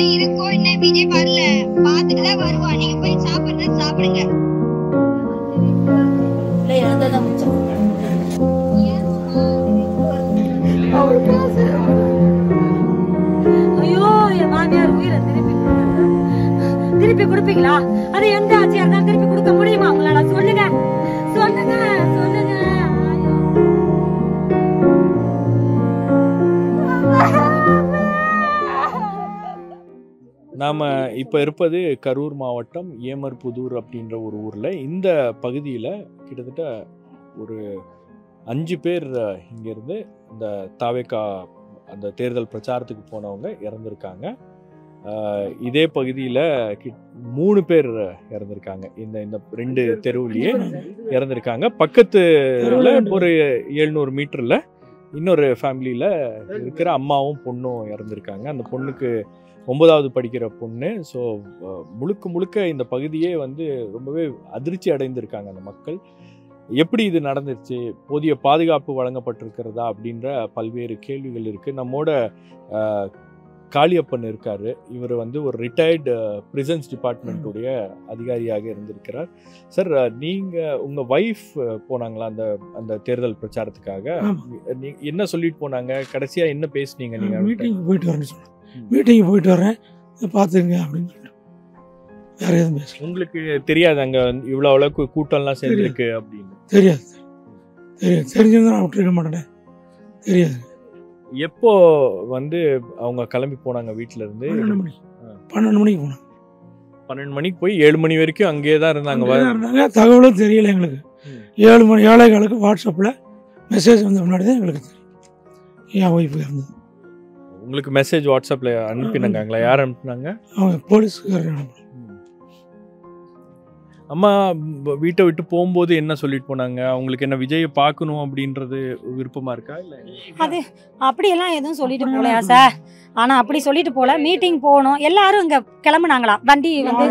தான் இருக்கோம். இன்னும் விஜய் வரல, பாத்துட்டு தான் வருவா. நீங்க போய் சாப்பிடுறது சாப்பிடுங்க. ஐயோ, என் மாமியார் உயிரை திருப்பி கொடுப்பீங்களா? அது எந்த ஆட்சியா இருந்தாலும் திருப்பி கொடுக்க முடியுமா உங்களால? சொல்லுங்க சொல்லுங்க சொல்லுங்க. நாம் இப்போ இருப்பது கரூர் மாவட்டம் ஏமர்புதூர் அப்படின்ற ஒரு ஊரில். இந்த பகுதியில் கிட்டத்தட்ட ஒரு 5 பேர் இங்கேருந்து இந்த தாவேகா அந்த தேர்தல் பிரச்சாரத்துக்கு போனவங்க இறந்துருக்காங்க. இதே பகுதியில் 3 பேர் இறந்துருக்காங்க. இந்த 2 தெருவுலேயே இறந்துருக்காங்க. பக்கத்தில் ஒரு 700 மீட்டரில் இன்னொரு ஃபேமிலியில் இருக்கிற அம்மாவும் பொண்ணும் இறந்துருக்காங்க. அந்த பொண்ணுக்கு 9வது படிக்கிற பொண்ணு. ஸோ முழுக்க இந்த பகுதியே வந்து ரொம்பவே அதிர்ச்சி அடைந்திருக்காங்க அந்த மக்கள். எப்படி இது நடந்துருச்சு, போதிய பாதுகாப்பு வழங்கப்பட்டிருக்கிறதா அப்படின்ற பல்வேறு கேள்விகள் இருக்குது. நம்மோட காளியப்பன் இருக்கார். இவர் வந்து ஒரு ரிட்டையர்டு பிரிசன்ஸ் டிபார்ட்மெண்ட்டுடைய அதிகாரியாக இருந்திருக்கிறார். சார், நீங்கள் உங்கள் ஒய்ஃப் போனாங்களா அந்த தேர்தல் பிரச்சாரத்துக்காக? என்ன சொல்லிட்டு போனாங்க? கடைசியாக என்ன பேசுனீங்க? நீங்கள் மீட்டிங்கு போயிட்டு வரேன்னு சொன்னேன். மீட்டிங்கு போயிட்டு வரேன், பார்த்துங்க அப்படின்னு சொல்லிட்டு வேற எதுவும் பேசல. உங்களுக்கு தெரியாது அங்கே இவ்வளோ அளவுக்கு கூட்டம்லாம் சேர்ந்துருக்கு அப்படின்னு? தெரியாது. தெரிஞ்சிருந்தா நான் விட்டுருக்க மாட்டேன். தெரியாது. எப்போ வந்து அவங்க கிளம்பி போனாங்க வீட்டில இருந்து? 12 மணிக்கு. 12 மணிக்கு போனாங்க. 12 மணிக்கு போய் 7 மணி வரைக்கும் அங்கேயே தான் இருந்தாங்க. தகவலும் தெரியல எங்களுக்கு. 7 மணி 7:15 வாட்ஸ்அப்பில் மெசேஜ் வந்த முன்னாடி தான் எங்களுக்கு தெரியும் என் ஒய்ஃபு இருந்தது. உங்களுக்கு மெசேஜ் வாட்ஸ்அப்பில் அனுப்பினாங்களா? யார் அனுப்புனாங்க? அவங்க போலீஸ்காரர் அனுப்பினாங்க. அம்மா வீட்டை விட்டு போகும்போது என்ன சொல்லிட்டு போனாங்க? அவங்களுக்கு என்ன விஜயை பார்க்கணும் அப்படின்றது விருப்பமா இருக்கா? இல்லை அது அப்படியெல்லாம் எதுவும் சொல்லிட்டு போகலையா சார்? ஆனால் அப்படி சொல்லிட்டு போகல. மீட்டிங் போகணும் எல்லாரும் இங்கே கிளம்புனாங்களாம். வண்டி வந்து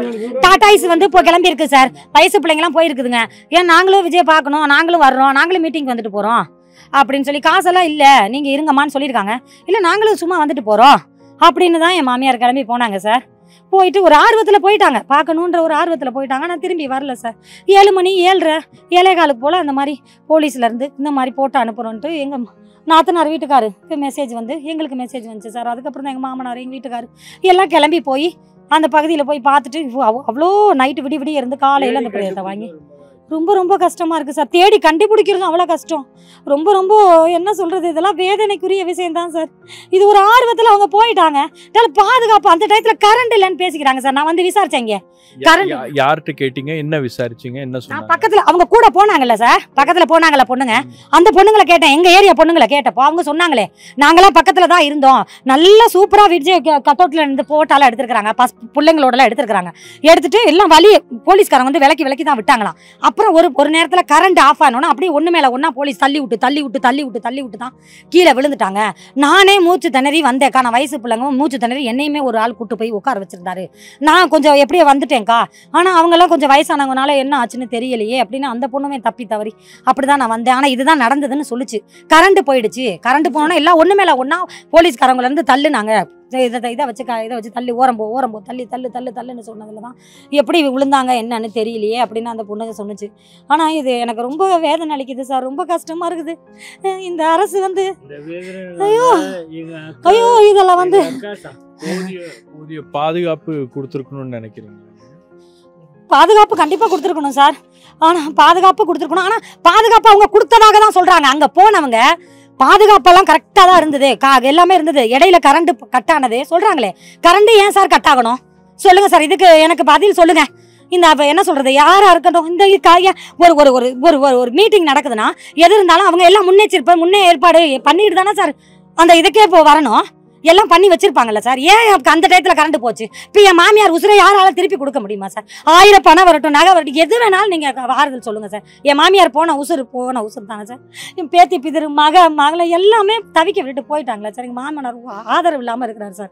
டாடாய்ஸ் வந்து இப்போ கிளம்பியிருக்கு சார். வயசு பிள்ளைங்களாம் போயிருக்குதுங்க. ஏன் நாங்களும் விஜய் பார்க்கணும், நாங்களும் வர்றோம், நாங்களும் மீட்டிங் வந்துட்டு போகிறோம் அப்படின்னு சொல்லி, காசெல்லாம் இல்லை நீங்கள் இருங்கம்மான்னு சொல்லியிருக்காங்க. இல்லை நாங்களும் சும்மா வந்துட்டு போகிறோம் அப்படின்னு தான் என் மாமியார் கிளம்பி போனாங்க சார். போயிட்டு ஒரு ஆர்வத்தில் போயிட்டாங்க, பார்க்கணுன்ற ஒரு ஆர்வத்தில் போயிட்டாங்க. நான் திரும்பி வரல சார். 7 மணி 7:30 7:15 போல் அந்த மாதிரி போலீஸ்லேருந்து இந்த மாதிரி போட்டு அனுப்புகிறோன்ட்டு எங்கள் நாத்தனார் வீட்டுக்காருக்கு மெசேஜ் வந்து எங்களுக்கு மெசேஜ் வந்துச்சு சார். அதுக்கப்புறம் தான் எங்கள் மாமனார் எங்கள் வீட்டுக்காரு எல்லாம் கிளம்பி போய் அந்த பகுதியில் போய் பார்த்துட்டு அவ்வளோ நைட்டு விடிய இருந்து காலையில் அந்த பிள்ளையத்தை வாங்கி ரொம்ப கஷ்டமாக இருக்குது சார். தேடி கண்டுபிடிக்கிறது அவ்வளோ கஷ்டம். ரொம்ப என்ன சொல்கிறது, இதெல்லாம் வேதனைக்குரிய விஷயம்தான் சார். இது ஒரு ஆர்வத்தில் அவங்க போயிட்டாங்க. பாதுகாப்பு அந்த டயத்தில் கரண்ட் இல்லைன்னு பேசிக்கிறாங்க சார். நான் வந்து விசாரிச்சேங்க. யார்கிட்ட கேட்டீங்க? என்ன விசாரிச்சீங்க? என்ன சொன்னாங்க? பக்கத்துல அவங்க கூட போனாங்கல்ல சார், பக்கத்துல போனாங்கல்ல பொண்ணுங்க, அந்த பொண்ணுங்களை கேட்டேன். எங்க ஏரியா பொண்ணுங்களை கேட்டப்போ அவங்க சொன்னாங்களே, நாங்களாம் பக்கத்துல தான் இருந்தோம், நல்லா சூப்பரா விஜய் கட்டவுட்ல இருந்து போட்டாலாம் எடுத்துருக்காங்க, பிள்ளைங்களோட எல்லாம் எடுத்துருக்காங்க. எடுத்துட்டு எல்லாம் வழி போலீஸ்காரங்க வந்து விலக்கி தான் விட்டாங்களாம். அப்புறம் ஒரு நேரத்துல கரண்ட் ஆஃப் ஆனோன்னா அப்படியே ஒண்ணு மேல ஒன்னா போலீஸ் தள்ளி விட்டு தான் கீழே விழுந்துட்டாங்க. நானே மூச்சு திணறி வந்தேக்கா. நான் வயசு பிள்ளைங்க மூச்சு திணறி என்னையுமே ஒரு ஆள் கூட்டு போய் உட்கார வச்சிருந்தாரு. நான் கொஞ்சம் எப்படியே வந்துட்டேன்க்கா. ஆனால் அவங்கெல்லாம் கொஞ்சம் வயசானவங்கனால என்ன ஆச்சுன்னு தெரியலையே அப்படின்னு அந்த பொண்ணுமே தப்பி தவறி அப்படிதான் நான் வந்தேன். ஆனால் இதுதான் நடந்ததுன்னு சொல்லிச்சு. கரண்ட் போயிடுச்சு. கரண்ட் போனோன்னா எல்லாம் ஒன்று மேலே ஒன்றா போலீஸ்காரங்கலேருந்து தள்ளுனாங்க. இதை வச்சு தள்ளி ஓரம் போ தள்ளுன்னு சொன்னதில் தான் எப்படி விழுந்தாங்க என்னன்னு தெரியலையே அப்படின்னு அந்த பொண்ணுங்க சொன்னுச்சு. ஆனால் இது எனக்கு ரொம்ப வேதனை அளிக்குது சார். ரொம்ப கஷ்டமாக இருக்குது. இந்த அரசு வந்து ஐயோ இதெல்லாம் வந்து போதிய பாதுகாப்பு கொடுத்துருக்கணும்னு நினைக்கிறீங்க? பாதுகாப்பு கண்டிப்பாக கொடுத்துருக்கணும் சார். ஆனால் பாதுகாப்பு அவங்க கொடுத்ததாக தான் சொல்கிறாங்க. அங்கே போனவங்க பாதுகாப்பெல்லாம் கரெக்டாக தான் இருந்தது, எல்லாமே இருந்தது. இடையில கரண்ட் கட் ஆனது சொல்கிறாங்களே, கரண்ட் ஏன் சார் கட் ஆகணும் சொல்லுங்கள் சார். இதுக்கு எனக்கு பதில் சொல்லுங்கள். இந்த என்ன சொல்கிறது, யாராக இருக்கட்டும், இந்த ஒரு மீட்டிங் நடக்குதுன்னா எது இருந்தாலும் அவங்க எல்லாம் முன்னே ஏற்பாடு பண்ணிட்டு தானே சார் அந்த இதுக்கே இப்போ வரணும். எல்லாம் பண்ணி வச்சிருப்பாங்கல்ல சார். ஏன் அந்த டயத்தில் கரண்ட் போச்சு? இப்போ என் மாமியார் உசுரை யாரால திருப்பி கொடுக்க முடியுமா சார்? 1000 பணம் வரட்டும், நகை வரட்டும், எது வேணாலும் நீங்கள் ஆறுதல் சொல்லுங்கள் சார். என் மாமியார் போன உசுறு தானே சார். என் பேத்தி பிதிரு மகளை எல்லாமே தவிக்க விட்டுட்டு போயிட்டாங்களா சார். எங்கள் மாமனார் ஆதரவு இல்லாமல் இருக்கிறார் சார்.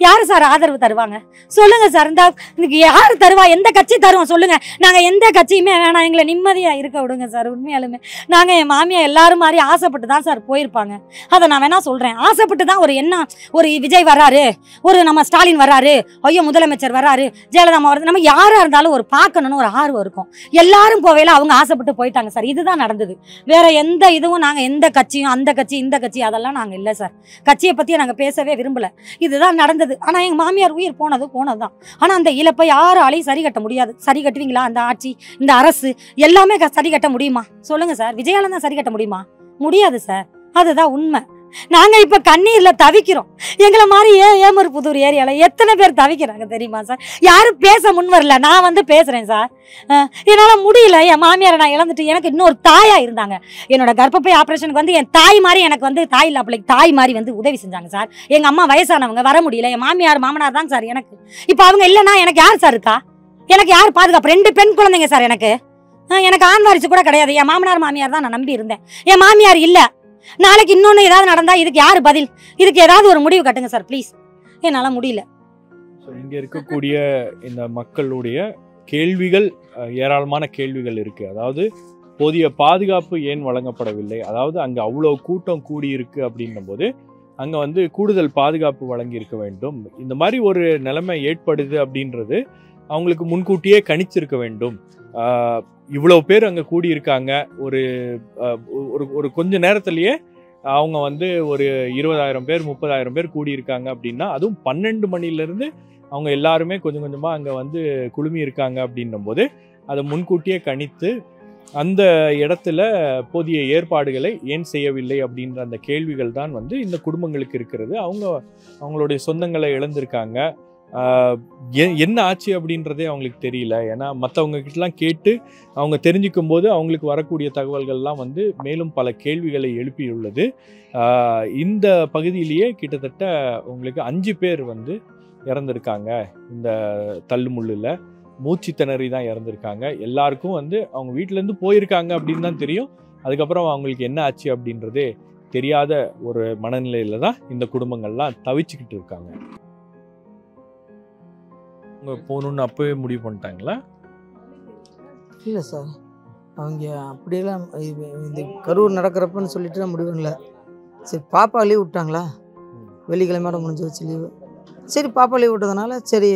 யார் சார் ஆதரவு தருவாங்க சொல்லுங்கள் சார். இதுக்கு யார் தருவா? எந்த கட்சி தருவோம் சொல்லுங்கள். நாங்கள் எந்த கட்சியுமே வேணாம், எங்களை நிம்மதியாக இருக்க விடுங்க சார். உண்மையாலுமே நாங்கள் என் மாமியார் எல்லாரும் மாதிரி ஆசைப்பட்டு தான் சார் போயிருப்பாங்க. அதை நான் வேணா சொல்கிறேன். ஆசைப்பட்டு தான் ஒரு விஜய் வர்றாரு, ஒரு நம்ம ஸ்டாலின் வர்றாரு, ஐயோ முதலமைச்சர் வர்றாரு, ஜெயலலிதா வருது, நம்ம யாரா இருந்தாலும் ஒரு பார்க்கணும்னு ஒரு ஆர்வம் இருக்கும். எல்லாரும் போவையில அவங்க ஆசைப்பட்டு போயிட்டாங்க சார். இதுதான் நடந்தது. வேற எந்த இதுவும் நாங்க எந்த கட்சியும் அந்த கட்சி இந்த கட்சி அதெல்லாம் நாங்க இல்லை சார். கட்சியை பத்தி நாங்க பேசவே விரும்பல. இதுதான் நடந்தது. ஆனா எங்க மாமியார் உயிர் போனதுதான். ஆனா அந்த இழப்பை யாராலையும் சரி கட்ட முடியாது. சரி கட்டுவீங்களா? அந்த ஆட்சி, இந்த அரசு எல்லாமே சரி கட்ட முடியுமா சொல்லுங்க சார்? விஜயால தான் சரி கட்ட முடியுமா? முடியாது சார். அதுதான் உண்மை. நாங்க இப்ப கண்ணீர்ல தவிக்கிறோம். எங்களை மாதிரி ஏமர்புதூர் ஏரியால எத்தனை பேர் தவிக்கிறாங்க தெரியுமா சார்? யாரும் பேச முன் வரல. நான் வந்து பேசுறேன் சார். என்னால முடியல. என் மாமியாரை நான் இழந்துட்டு எனக்கு இன்னொரு தாயா இருந்தாங்க. என்னோட கர்ப்பப்பை ஆபரேஷனுக்கு வந்து என் தாய் மாதிரி எனக்கு வந்து தாய் இல்ல பிள்ளைக்கு தாய் மாதிரி வந்து உதவி செஞ்சாங்க சார். எங்க அம்மா வயசானவங்க, வர முடியல. என் மாமியார் மாமனார் தான் சார் எனக்கு. இப்ப அவங்க இல்லைன்னா எனக்கு யார் சார் இருக்கா? எனக்கு யார் பாதுகாப்பு? 2 பெண் குழந்தைங்க சார் எனக்கு. எனக்கு ஆண் வாரிசு கூட கிடையாது. என் மாமனார் மாமியார் தான் நான் நம்பி இருந்தேன். என் மாமியார் இல்ல. நாளைக்கு இன்னொன்னு ஏதாவது நடந்தா இதுக்கு யாரு பதில்? இதுக்கு ஏதாவது ஒரு முடிவு கட்டுங்க சார் ப்ளீஸ். என்னால முடியல. இங்க இருக்கக்கூடிய இந்த மக்களுடைய கேள்விகள், ஏராளமான கேள்விகள் இருக்கு. அதாவது போதிய பாதுகாப்பு ஏன் வழங்கப்படவில்லை? அதாவது அங்க அவ்வளவு கூட்டம் கூடி இருக்கு அப்படின்னும் போது அங்க வந்து கூடுதல் பாதுகாப்பு வழங்கி இருக்க வேண்டும். இந்த மாதிரி ஒரு நிலைமை ஏற்படுது அப்படின்றது அவங்களுக்கு முன்கூட்டியே கணிச்சிருக்க வேண்டும். இவ்வளவு பேர் அங்க கூடி இருக்காங்க. ஒரு ஒரு கொஞ்ச நேரத்திலேயே அவங்க வந்து ஒரு 20,000 பேர் 30,000 பேர் கூடி இருக்காங்க அப்படின்னா, அதுவும் 12 மணிலிருந்து அவங்க எல்லாருமே கொஞ்சம் கொஞ்சமா அங்க வந்து குழுமி இருக்காங்க அப்படின்னும் போது அதை முன்கூட்டியே கணித்து அந்த இடத்துல போதிய ஏற்பாடுகளை ஏன் செய்யவில்லை அப்படின்ற அந்த கேள்விகள் தான் வந்து இந்த குடும்பங்களுக்கு இருக்கிறது. அவங்களுடைய சொந்தங்களை இழந்திருக்காங்க. என்ன ஆச்சு அப்படின்றதே அவங்களுக்கு தெரியல. ஏன்னா மற்றவங்க கிட்டலாம் கேட்டு அவங்க தெரிஞ்சுக்கும் போது அவங்களுக்கு வரக்கூடிய தகவல்கள்லாம் வந்து மேலும் பல கேள்விகளை எழுப்பியுள்ளது. இந்த பகுதியிலேயே கிட்டத்தட்ட உங்களுக்கு 5 பேர் வந்து இறந்துருக்காங்க. இந்த தள்ளுமுள்ளில் மூச்சு திணறி தான் இறந்துருக்காங்க. எல்லாருக்கும் வந்து அவங்க வீட்டிலேருந்து போயிருக்காங்க அப்படின்னு தான் தெரியும். அதுக்கப்புறம் அவங்களுக்கு என்ன ஆச்சு அப்படின்றதே தெரியாத ஒரு மனநிலையில தான் இந்த குடும்பங்கள்லாம் தவிச்சுக்கிட்டு இருக்காங்க. அவங்க போகணுன்னு அப்போவே முடிவு பண்ணிட்டாங்களா? இல்லை சார், அவங்க அப்படியெல்லாம் இந்த கரூர் நடக்கிறப்பன்னு சொல்லிட்டு தான் முடிவு இல்லை. சரி பாப்பா லீவ் விட்டாங்களா, வெள்ளிக்கிழமையோட முடிஞ்சு வச்சு லீவு. சரி பாப்பா லீவ் விட்டதுனால சரி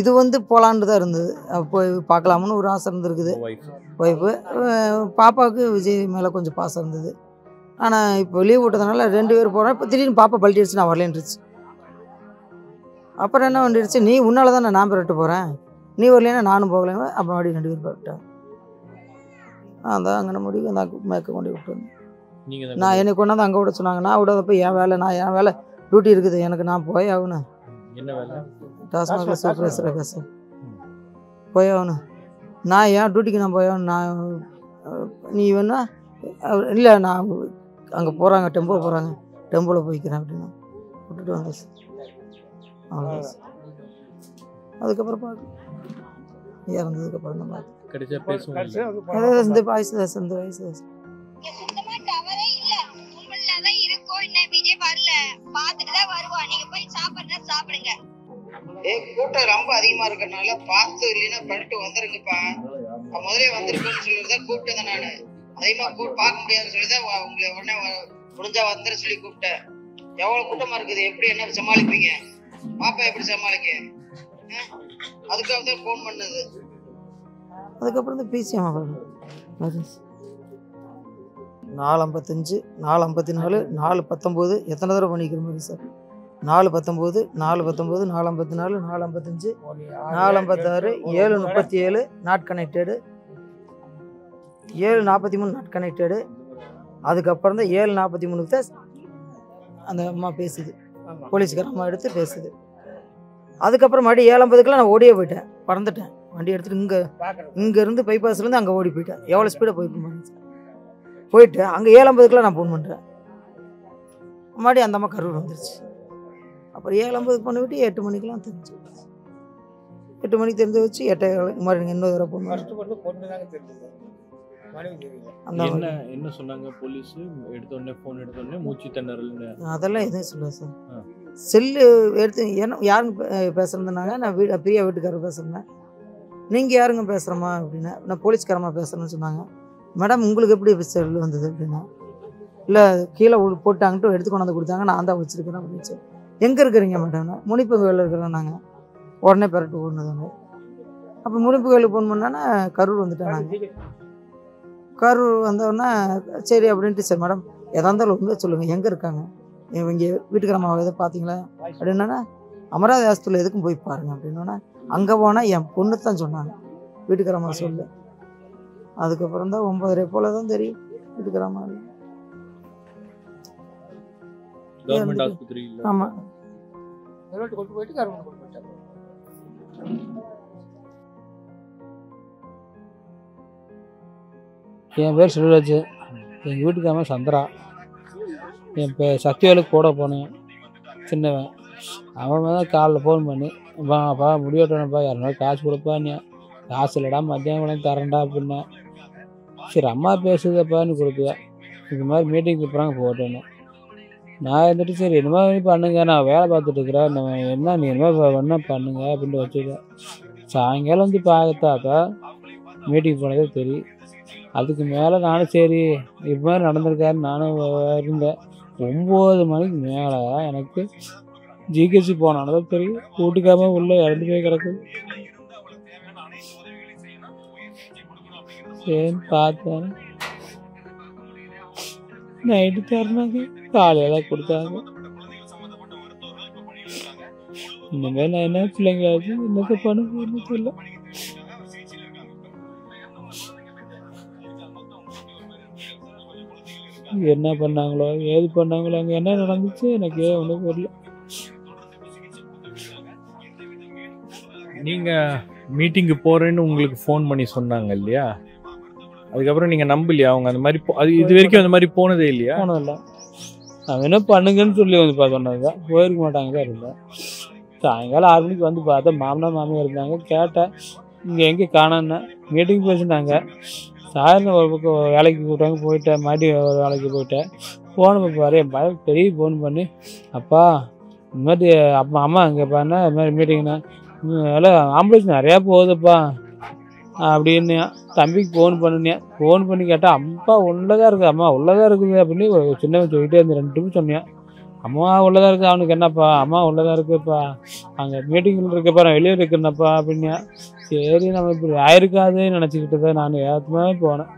இது வந்து போகலான்ட்டு தான் இருந்தது. போய் பார்க்கலாம்னு ஒரு ஆசை இருந்திருக்குது. ஒய்ஃபு பாப்பாவுக்கு விஜய் மேலே கொஞ்சம் பாசம் இருந்தது. ஆனால் இப்போ லீவ் விட்டதுனால 2 பேர் போகிறோம். இப்போ திடீர்னு பாப்பா பல்ட்டி அடிச்சு நான் வரலேன்ருச்சு. அப்புறம் என்ன வந்துடுச்சு, நீ உன்னால தான் நான் பெறட்டு போகிறேன், நீ வரலைன்னா நானும் போகலைங்க. அப்புறம் அப்படி 2 பேர் போட்டேன். நான் தான் அங்கே முடிவு நான் மேற்க கொண்டு விட்டு வந்தேன். நான் என்னை கொண்டாந்து அங்கே விட சொன்னாங்க. நான் விடாதப்போ என் வேலை டியூட்டி இருக்குது எனக்கு, நான் போய் ஆகணும். என்ன வேலை? டாஸ்மாகில் சூப்பர்வைசராக சார் போய் ஆகணும். நான் ஏன் டியூட்டிக்கு நான் போய் ஆகணும். நான் நீ வேணா இல்லை, நான் அங்கே போகிறாங்க, டெம்போ போகிறாங்க, டெம்போவில் போய்க்கிறேன் அப்படின்னு விட்டுட்டு வந்தேன் சார். அவ்வளோதான் சார். அதுக்கப்புறம் பார்க்க இறந்ததுக்கப்புறம் தான் பார்த்து இந்த வயசு இந்த வயசு சுத்தமா டவரே இல்ல. உங்களதான் இருக்கோம். இன்னும் விஜய் வரல, பாத்துட்டு தான் வருவா. நீங்க போய் சாப்பிடுறதா சாப்பிடுங்க. கூட்டம் ரொம்ப அதிகமா இருக்கறனால பார்த்து இல்லைன்னா பண்ணிட்டு வந்துருங்கப்பா. முதலே வந்திருக்குன்னு சொல்லிதான் கூப்பிட்டேன். நானு அதிகமா பார்க்க முடியாதுன்னு சொல்லிதான் உங்களை உடனே முடிஞ்சா வந்துட சொல்லி கூப்பிட்டேன். எவ்வளவு கூட்டமா இருக்குது, எப்படி என்ன சமாளிப்பீங்க? பாப்பா எப்படி சமாளிக்க? அதுக்காக தான் ஃபோன் பண்ணது. அதுக்கப்புறம் தான் பிசிஎம் 4:55 4:54 4:19 எத்தனை தடவை பண்ணிக்கிற மாதிரி sir? 4:19 4:19 4:54 4:55 4:56 7:37 not connected, 7:43 not connected. அதுக்கப்புறம் தான் 7:43 தான் அந்த அம்மா பேசுது, போலீஸ்கார அம்மா எடுத்து பேசுது. அதுக்கப்புறம் மறுபடியும் 7:50 நான் ஓடியே போயிட்டேன், பறந்துட்டேன். வண்டி எடுத்துகிட்டு இங்கேருந்து பைபாஸ்லேருந்து அங்கே ஓடி போயிட்டேன். எவ்வளோ ஸ்பீடாக போயிட்டு அங்கே 7:50 நான் ஃபோன் பண்ணுறேன். மறுபடியும் அந்த அம்மா கரூர் வந்துருச்சு. அப்புறம் 7:50 பண்ணி விட்டு 8 மணிக்கெலாம் தெரிஞ்சு 8 மணிக்கு தெரிஞ்சு வச்சு 8:15 மாதிரி இன்னொரு தடவை ஃபோன் என்ன சொன்னாங்க போலீஸ்? எடுத்தோடனே ஃபோன் எடுத்தோடனே மூச்சு திணறல்னு அதெல்லாம் எதுவும் சொல்ல சார். செல்லு எடுத்து என்ன யாருங்க பேசுகிறதுனாங்க, நான் பிரியா வீட்டுக்காரர் பேசுகிறேன். நீங்கள் யாருங்க பேசுகிறோமா அப்படின்னா, நான் போலீஸ்காரமாக பேசுகிறேன்னு சொன்னாங்க. மேடம் உங்களுக்கு எப்படி செல்லு வந்தது அப்படின்னா, இல்லை கீழே போட்டாங்கட்டு எடுத்து கொண்டாந்து கொடுத்தாங்க, நான் தான் வச்சுருக்கிறேன் அப்படின்னு சொல்லி. எங்கே இருக்கிறீங்க மேடம்? முனிப்பு கோயிலில் இருக்கிறோம் நாங்கள். உடனே பெரட்டு போடணுதாங்க. அப்போ முனிப்பு கோயிலுக்கு ஃபோன் பண்ணோன்னா கரூர் வந்துட்டாங்க. கரூர் வந்தோடனே சரி அப்படின்ட்டு, சரி மேடம் எதா இருந்தாலும் உண்மையை சொல்லுங்கள், எங்கே இருக்காங்க, இங்கே வீட்டுக்காரம்மாவை எதை பார்த்தீங்களா அப்படின்னா, அமராவதி ஆஸ்பத்திரியில் எதுக்கும் போய் பாருங்க அப்படின்னோன்னா, அங்கே போனால் என் பொண்ணு தான் சொன்னாங்க, வீட்டுக்காரம்மா சொல்லு. அதுக்கப்புறம் தான் 9:30 போல தான் தெரியும் வீட்டுக்காரம்மா. கவர்மெண்ட் ஆஸ்பத்திரி இல்ல. ஆமாம். கொண்டு போயிட்டு கருமணம் கொண்டு போயிட்டாங்க. என் பேர் செல்வராஜ். எங்கள் வீட்டுக்காரமா சந்திரா. என் சக்திவேலுக்கு கூட போனேன், சின்னவன். அவன் தான் காலைல ஃபோன் பண்ணி, அப்பா முடிவட்டணும்ப்பா, 200 காசு கொடுப்பான்னு. காசு இல்லைடா, மத்தியானம் கூட தரேன்டா அப்படின்னா. சரி அம்மா பேசுதப்பான்னு கொடுப்பியா, இது மாதிரி மீட்டிங் கூப்பிட்றாங்க போட்டேன்னு. நான் இருந்துட்டு சரி என்ன மாதிரி பண்ணுங்க, நான் வேலை பார்த்துட்டு இருக்கிறேன், என்ன நீ என்ன வேணா பண்ணுங்க அப்படின்ட்டு வச்சுருக்கேன். சாயங்காலம் வந்து பார்த்தாக்கா மீட்டிங் போனதே தெரியும். அதுக்கு மேலே நானும் சரி இது மாதிரி நடந்திருக்காருன்னு நானும் இருந்தேன். 9 மணிக்கு மேலே எனக்கு ஜிஹெச் போனானதான் தெரியும், வீட்டுக்காம உள்ளே இறந்து போய் கிடக்குது. சரின்னு பார்த்தேன். நைட்டு தரணாங்க, காலையில் கொடுத்தாங்க. இனிமேல் நான் என்ன பிள்ளைங்களாச்சு என்னத்தை பண்ணுன்னு தெரியல. என்ன பண்ணாங்களோ ஏது பண்ணாங்களோ, அங்கே என்ன நடந்துச்சு எனக்கு ஒன்றும் தெரியல. நீங்க மீட்டிங்கு போறேன்னு உங்களுக்கு ஃபோன் பண்ணி சொன்னாங்க இல்லையா, அதுக்கப்புறம் நீங்க நம்பலையா அவங்க அந்த மாதிரி அது இது வரைக்கும் அந்த மாதிரி போனதே இல்லையா? போனதில்ல. நான் என்ன பண்ணுங்கன்னு சொல்லி வந்து சொன்னது தான், போயிருக்க மாட்டாங்க தான் இருந்தேன். சாயங்காலம் 6 மணிக்கு வந்து பார்த்தா மாமனா மாமியாக இருந்தாங்க. கேட்டேன் இங்கே எங்கே காணோன்னு. மீட்டிங் பேசினாங்க. சாயந்தரம் ஒரு பக்கம் வேலைக்கு கூப்பிட்டாங்க, போயிட்டேன். மறுபடியும் ஒரு வேலைக்கு போயிட்டேன். ஃபோன் பாரு, என் பையன் பெரிய ஃபோன் பண்ணி, அப்பா இந்த மாதிரி அம்மா அங்கே பாருன்னா இது மாதிரி மீட்டிங்னா அதெல்லாம் ஆம்புலன்ஸ் நிறையா போகுதுப்பா அப்படின்னு தம்பிக்கு ஃபோன் பண்ணினேன். ஃபோன் பண்ணி கேட்டால் அம்மா உள்ளதாக இருக்குது, அம்மா உள்ளதாக இருக்குது அப்படின்னு சின்னவன் சொல்லிகிட்டே இருந்தேன். 2 நிமிஷம் சொன்னேன். அம்மா உள்ளதாக இருக்குது, அவனுக்கு என்னப்பா அம்மா உள்ளதாக இருக்குப்பா, அங்கே மீட்டிங்கில் இருக்கப்பா நான் வெளியே இருக்கிறேன்னப்பா அப்படின்னா. சரி நம்ம இப்படி ஆயிருக்காதுன்னு நினச்சிக்கிட்டு தான் நான் ஏற்றமே போனேன்.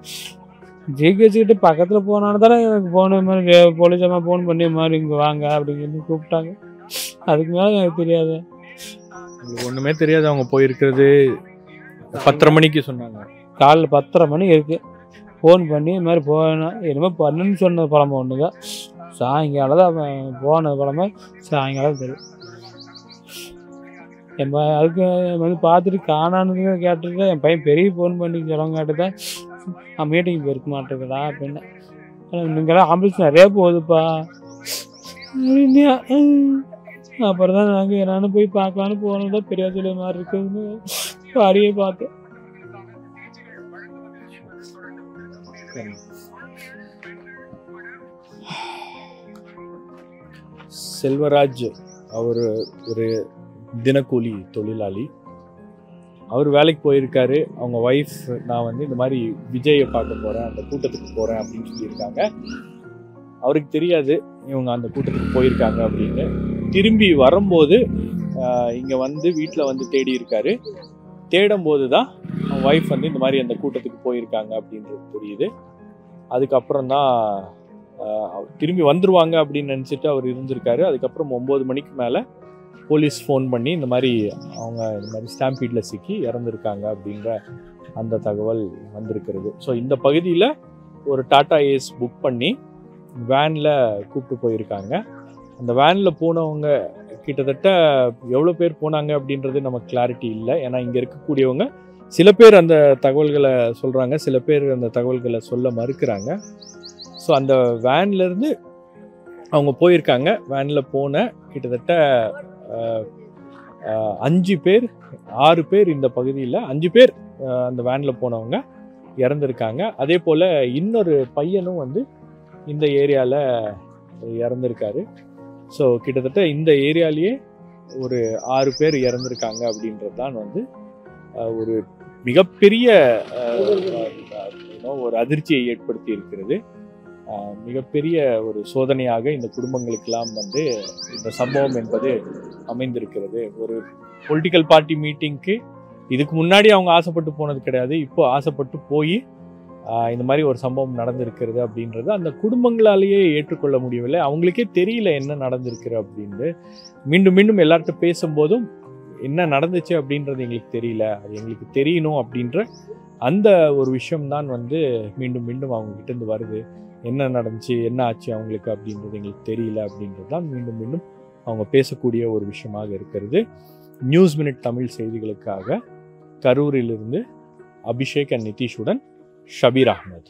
ஜிஹெச்சுக்கிட்டு பக்கத்தில் போனான்னு தானே எனக்கு ஃபோன் மாதிரி போலீஸ் அம்மா ஃபோன் பண்ணி மாதிரி இங்கே வாங்க அப்படின்னு கூப்பிட்டாங்க. அதுக்கு மேலே எனக்கு தெரியாது, உங்களுக்கு ஒன்றுமே தெரியாது. அவங்க போயிருக்கிறது 10:30 மணிக்கு சொன்னாங்க. காலைல 10:30 மணி இருக்குது. ஃபோன் பண்ணி இது மாதிரி போவேன்னா என்னமோ பண்ணுன்னு சொன்ன பழமை ஒன்று தான். சாயங்காலம் தான் போனது பழமை, சாயங்காலம் தெரியும். என் அதுக்கு வந்து பார்த்துட்டு காணான்னு கேட்டுட்டு என் பையன் பெரிய ஃபோன் பண்ணி சொல்லுவாங்க கேட்டுதான் மீட்டிங் போயிருக்க மாட்டேங்குதா அப்படின்னு. நீங்களாம் ஆம்புலன்ஸ் நிறையா போகுதுப்பா அப்படின்னு. அப்புறம் தான் நாங்கள் என்னன்னு போய் பார்க்கலான்னு போனதான் பெரிய சொல்ல மாதிரி இருக்குதுன்னு பாடியே பார்த்தேன். செல்வராஜ் அவர் ஒரு தினக்கூலி தொழிலாளி. அவர் வேலைக்கு போயிருக்காரு. அவங்க ஒய்ஃப் நான் வந்து இந்த மாதிரி விஜயை பார்க்க போகிறேன், அந்த கூட்டத்துக்கு போகிறேன் அப்படின்னு சொல்லியிருக்காங்க. அவருக்கு தெரியாது இவங்க அந்த கூட்டத்துக்கு போயிருக்காங்க அப்படின்னு. திரும்பி வரும்போது இங்கே வந்து வீட்டில் வந்து தேடி இருக்காரு. தேடும்போது தான் அவங்க ஒய்ஃப் வந்து இந்த மாதிரி அந்த கூட்டத்துக்கு போயிருக்காங்க அப்படின்றது தெரியுது. அதுக்கப்புறம் தான் திரும்பி வந்துருவாங்க அப்படின்னு நினச்சிட்டு அவர் இருந்திருக்காரு. அதுக்கப்புறம் 9 மணிக்கு மேலே போலீஸ் ஃபோன் பண்ணி இந்த மாதிரி அவங்க இந்த மாதிரி ஸ்டாம்பீடில் சிக்கி இறந்துருக்காங்க அப்படின்ற அந்த தகவல் வந்திருக்கிறது. ஸோ இந்த பகுதியில் ஒரு டாடா ஏஸ் புக் பண்ணி வேனில் கூப்பிட்டு போயிருக்காங்க. அந்த வேனில் போனவங்க கிட்டத்தட்ட எவ்வளோ பேர் போனாங்க அப்படின்றது நமக்கு கிளாரிட்டி இல்லை. ஏன்னா இங்கே இருக்கக்கூடியவங்க சில பேர் அந்த தகவல்களை சொல்கிறாங்க, சில பேர் அந்த தகவல்களை சொல்ல மறுக்கிறாங்க. ஸோ அந்த வேன்லேருந்து அவங்க போயிருக்காங்க. வேனில் போன கிட்டத்தட்ட 5 பேர் 6 பேர் இந்த பகுதியில் 5 பேர் அந்த வேனில் போனவங்க இறந்துருக்காங்க. அதே போல் இன்னொரு பையனும் வந்து இந்த ஏரியாவில் இறந்துருக்காரு. ஸோ கிட்டத்தட்ட இந்த ஏரியாலேயே ஒரு 6 பேர் இறந்துருக்காங்க அப்படின்றது தான் வந்து ஒரு மிகப்பெரிய ஒரு அதிர்ச்சியை ஏற்படுத்தி இருக்கிறது. மிகப்பெரிய ஒரு சோதனையாக இந்த குடும்பங்களுக்கெல்லாம் வந்து இந்த சம்பவம் என்பது அமைந்திருக்கிறது. ஒரு பொலிட்டிக்கல் பார்ட்டி மீட்டிங்க்கு இதுக்கு முன்னாடி அவங்க ஆசைப்பட்டு போனது கிடையாது. இப்போ ஆசைப்பட்டு போய் இந்த மாதிரி ஒரு சம்பவம் நடந்திருக்கிறது அப்படின்றது அந்த குடும்பங்களாலேயே ஏற்றுக்கொள்ள முடியவில்லை. அவங்களுக்கே தெரியல என்ன நடந்திருக்கு அப்படின்னு. மீண்டும் மீண்டும் எல்லார்கிட்ட பேசும்போதும் என்ன நடந்துச்சு அப்படின்றது எங்களுக்கு தெரியல, அது எங்களுக்கு தெரியணும் அப்படின்ற அந்த ஒரு விஷயம்தான் வந்து மீண்டும் மீண்டும் அவங்க கிட்டேருந்து வருது. என்ன நடந்துச்சு, என்ன ஆச்சு அவங்களுக்கு அப்படின்றது எங்களுக்கு தெரியல அப்படின்றது தான் மீண்டும் மீண்டும் அவங்க பேசக்கூடிய ஒரு விஷயமாக இருக்கிறது. நியூஸ் மினிட் தமிழ் செய்திகளுக்காக கரூரிலிருந்து அபிஷேக் அண்ட் நிதிஷுடன் ஷபீர் அஹ்மத்.